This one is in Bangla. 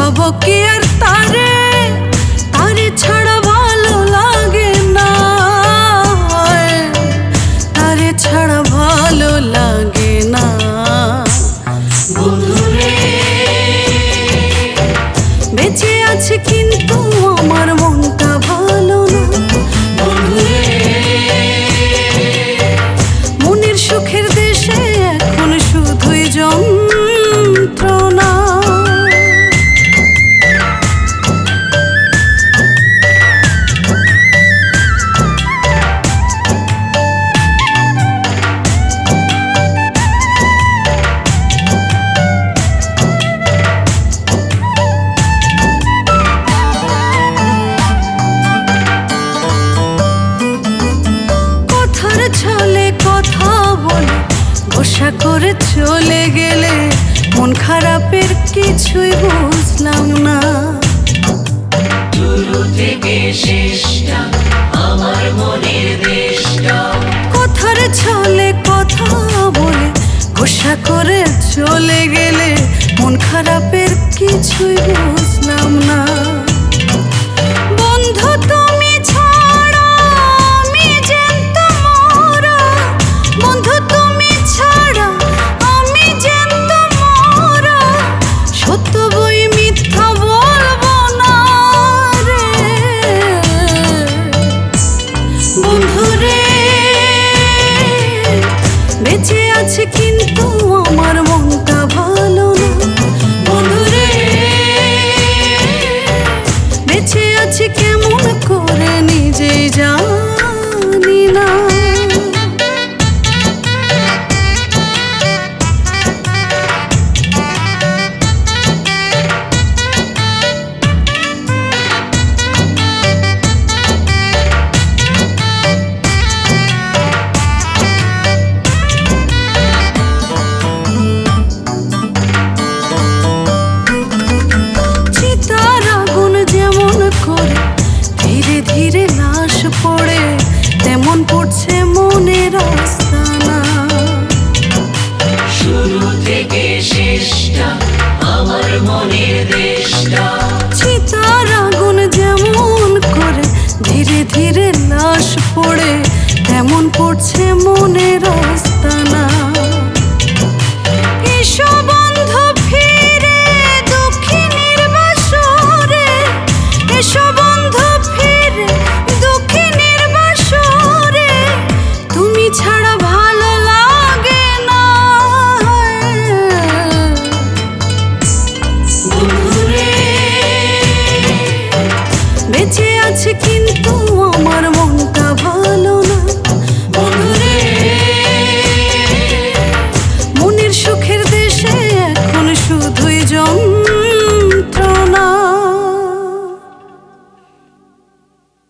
পাবো কি আর তারে, তারে ছাড়া ভালো লাগে না, তারে ছাড়া ভালো লাগে না। বন্ধুরে বেঁচে আছে কিন্তু আমার মনটা ভালো না। বন্ধুরে মনের সুখের দেশে এখন শুধুই যন্ত্রণা। ছলে কথা বলে গোসা করে চলে গেলে মন খারাপের কিছুই বুঝলাম না। শুরু থেকে শেষটা আমার মনের দেশটা। কথার ছলে কথা বলে গোসা করে চলে গেলে মন খারাপের কিছুই বুঝলাম না। বন্ধু তুমি ছাড়া আমি জ্যান্ত মরা, বন্ধু তুমি ছাড়া আমি জ্যান্ত মরা, সত্য বই মিথ্যা বলবো না রে। বন্ধুরে বেঁচে আছে কিন্তু আমার মনটা ভালো না। বন্ধুরে বেঁচে আছে কেমন করে নিজেই জানি না। চিতার আগুন যেমন করে ধীরে ধীরে লাশ পড়ে, তেমন পড়ছে মনের আস্তানা। শুরু থেকে শেষটা আমার মনের দেশ।